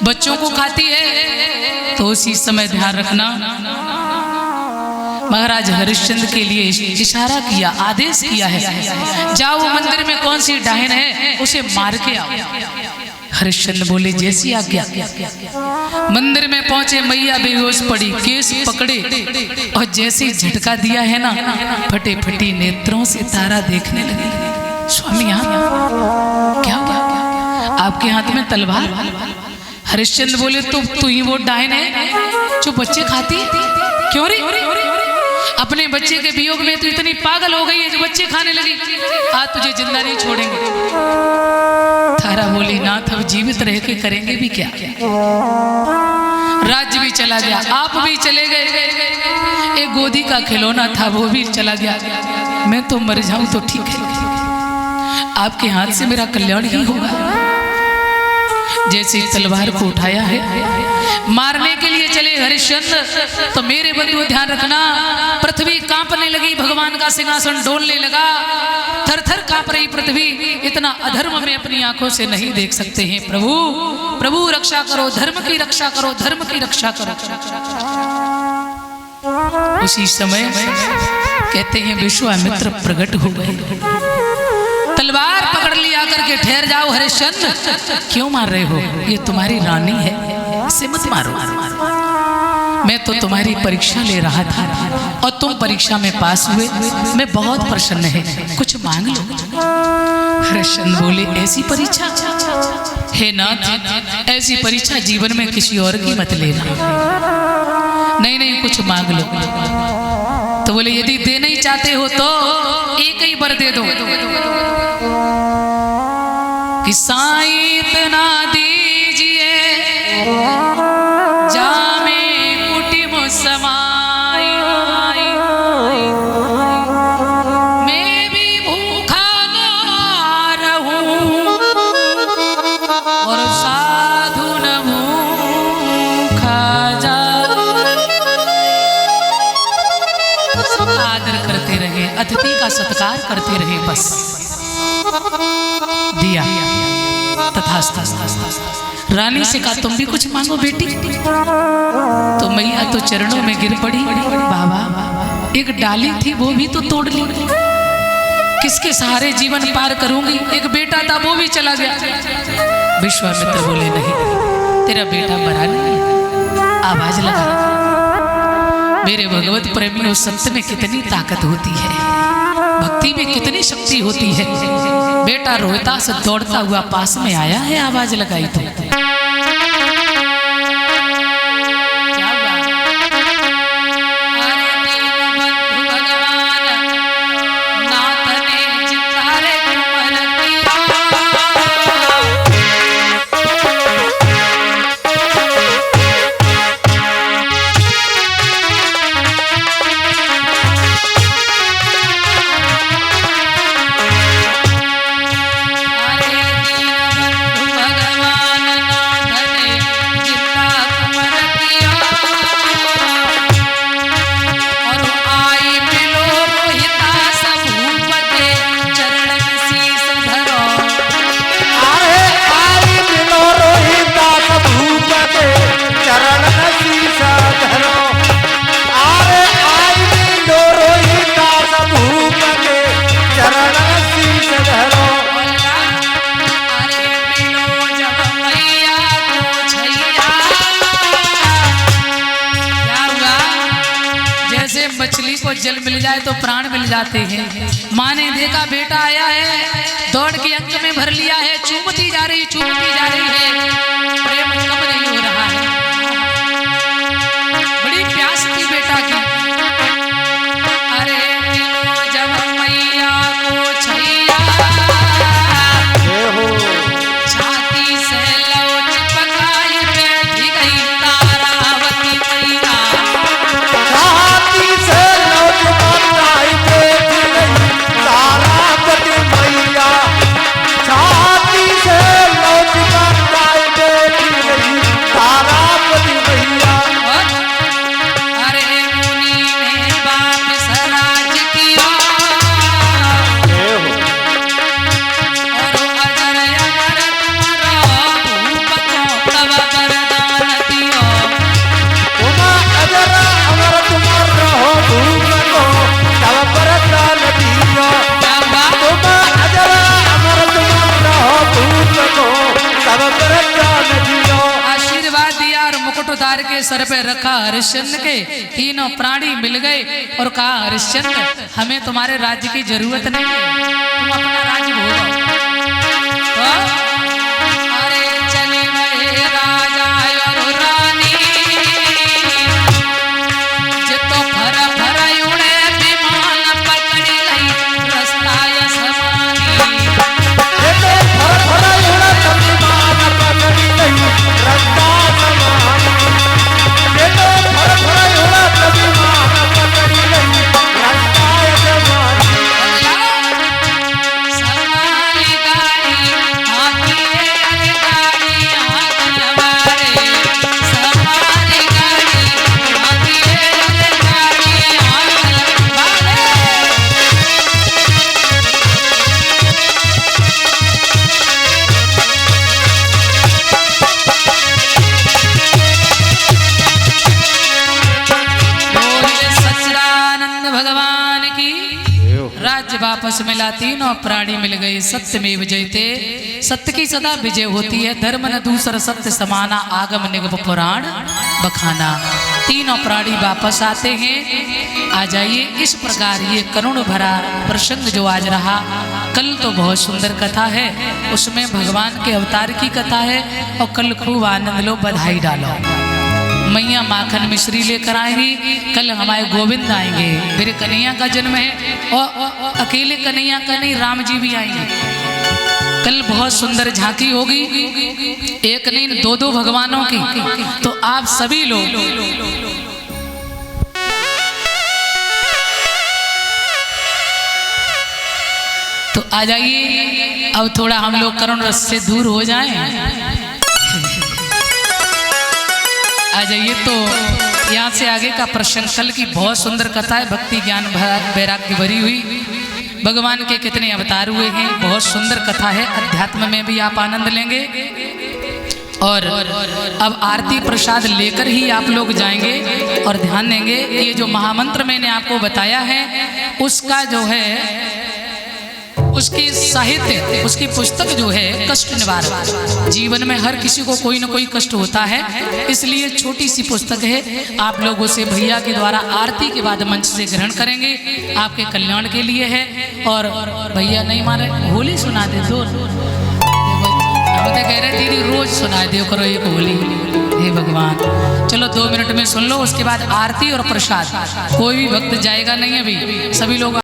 बच्चों को खाती है। तो उसी समय ध्यान रखना, महाराज हरिश्चंद्र के लिए इशारा किया, आदेश किया है, जाओ वो मंदिर में कौन सी डाहिन है उसे मार के आओ। हरिश्चंद्र बोले जैसी आज्ञा। मंदिर में पहुंचे, मैया बेहोश पड़ी, केस पकड़े और जैसे ही झटका दिया है ना, फटे फटी नेत्रों से तारा देखने लगी। स्वामी यहाँ क्या हुआ? आपके हाथ में तलवार? हरिश्चंद्र बोले तू ही वो डायन है जो बच्चे खाती है? क्यों रे? अपने बच्चे के वियोग में तू इतनी पागल हो गई है जो बच्चे खाने लगी। आज तुझे जिंदा नहीं छोड़ेंगे। तारा बोली नाथ अब जीवित रह के करेंगे भी क्या? राज्य भी चला गया, आप भी चले गए, एक गोदी का खिलौना था वो भी चला गया। मैं तो मर जाऊं तो ठीक है, आपके हाथ से मेरा कल्याण ही होगा। जैसे तलवार को उठाया है, मारने के लिए चले हरिश्चंद्र, तो मेरे बंधु ध्यान रखना, पृथ्वी कांपने लगी, भगवान का सिंहासन डोलने लगा, थर थर कांप रही पृथ्वी। इतना अधर्म में अपनी आंखों से नहीं देख सकते हैं। प्रभु प्रभु रक्षा करो, धर्म की रक्षा करो, धर्म की रक्षा करो। उसी समय कहते हैं विश्वामित्र प्रकट हो गए, तलवार पकड़ लिया करके, ठहर जाओ हरिश्चंद्र, क्यों मार रहे हो? ये तुम्हारी रानी है, इसे मत मारो। मैं तो तुम्हारी परीक्षा ले रहा था और तुम परीक्षा में पास हुए, मैं बहुत प्रसन्न है, कुछ मांग लो। हरिश्चंद्र बोले ऐसी परीक्षा? हे नाथ, ऐसी परीक्षा जीवन में किसी और की मत लेना। नहीं नहीं, कुछ मांग लो। तो बोले यदि देना ही चाहते हो तो एक ही वर दे दो कि साईं इतना दीजिए जामे कुटिम समाई, मैं भी भूखा ना रहूं और साधु न भूखा जाए। आदर करते रहे, अतिथि का सत्कार करते रहे, बस दिया तथास्तु। रानी से कहा तुम भी कुछ मांगो बेटी। तो मैया तो चरणों में गिर पड़ी, बाबा एक डाली थी वो भी तो तोड़ ली, किसके सहारे जीवन पार करूंगी? एक बेटा था वो भी चला गया। विश्वामित्र बोले नहीं, तेरा बेटा मरा नहीं। आवाज लगा, मेरे भगवत प्रेमियों, सत्य में कितनी ताकत होती है, भक्ति में कितनी शक्ति होती है। बेटा रोता से दौड़ता हुआ पास में आया है, आवाज लगाई तो मछली को जल मिल जाए तो प्राण मिल जाते हैं। माँ ने देखा बेटा आया है, दौड़ के अंक में भर लिया है, चूमती जा रही है, प्रेम कम नहीं हो रहा है। बड़ी प्यास थी बेटा की। अरे मिलो जब मैया को छैया, छाती से लौट पकाई बैठी गई तारावती मैया। छाती से लौट कर उतार के सर पे रखा हरिश्चंद्र के, तीनों प्राणी मिल गए और कहा हरिश्चंद्र हमें तुम्हारे राज्य की जरूरत नहीं है, तुम अपना राज्य भोगो। तो अरे चले गए राजा और रानी, जितो भर भर उड़े विमान पकड़ी लई रास्ता समानी, जितो भर भर उड़े विमान पकड़ी लई रास्ता समानी, जितो भर भर उड़े विमान पकड़ी लई रास्ता समानी। समाली गाड़ी आती है गाड़ी आगन वारे, समाली गाड़ी आती है गाड़ी आगन वारे। बोले सच्चिदानंद भगवान की। राज्य वापस मिला, तीनों प्राणी मिल गए। सत्यमेव जयते, सत्य की सदा विजय होती है। धर्म न दूसर सत्य समाना, आगम निगम पुराण बखाना। तीनों प्राणी वापस आते हैं। आ जाइए, इस प्रकार ये करुण भरा प्रसंग जो आज रहा, कल तो बहुत सुंदर कथा है, उसमें भगवान के अवतार की कथा है। और कल खूब आनंद लो, बधाई डालो। मैया माखन मिश्री लेकर आएंगी, कल हमारे गोविंद आएंगे, मेरे कन्हैया का जन्म है। और अकेले कन्हैया का नहीं, राम जी भी आएंगे। कल बहुत सुंदर झांकी होगी, एक नहीं दो दो भगवानों की। तो आप सभी लोग तो आ जाइए। अब थोड़ा हम लोग करुण रस से दूर हो जाएं। आ जाइए। तो यहाँ से आगे का प्रसंग, कल की बहुत सुंदर कथा है, भक्ति ज्ञान वैराग्य भरी हुई। भगवान के कितने अवतार हुए हैं, बहुत सुंदर कथा है। अध्यात्म में भी आप आनंद लेंगे। और अब आरती प्रसाद लेकर ही आप लोग जाएंगे और ध्यान देंगे। ये जो महामंत्र मैंने आपको बताया है, उसका जो है उसकी साहित्य, उसकी पुस्तक जो है कष्ट निवारक। जीवन में हर किसी को कोई ना कोई कष्ट होता है, इसलिए छोटी सी पुस्तक है। आप लोगों से भैया के द्वारा आरती के बाद मंच से ग्रहण करेंगे, आपके कल्याण के लिए है। और भैया नहीं मारे, होली सुना दे दो। हम तो कह रहे दीदी रोज सुना दे करो एक होली, हे भगवान। चलो 2 मिनट में सुन लो, उसके बाद आरती और प्रसाद। कोई भी भक्त जाएगा नहीं, अभी सभी लोग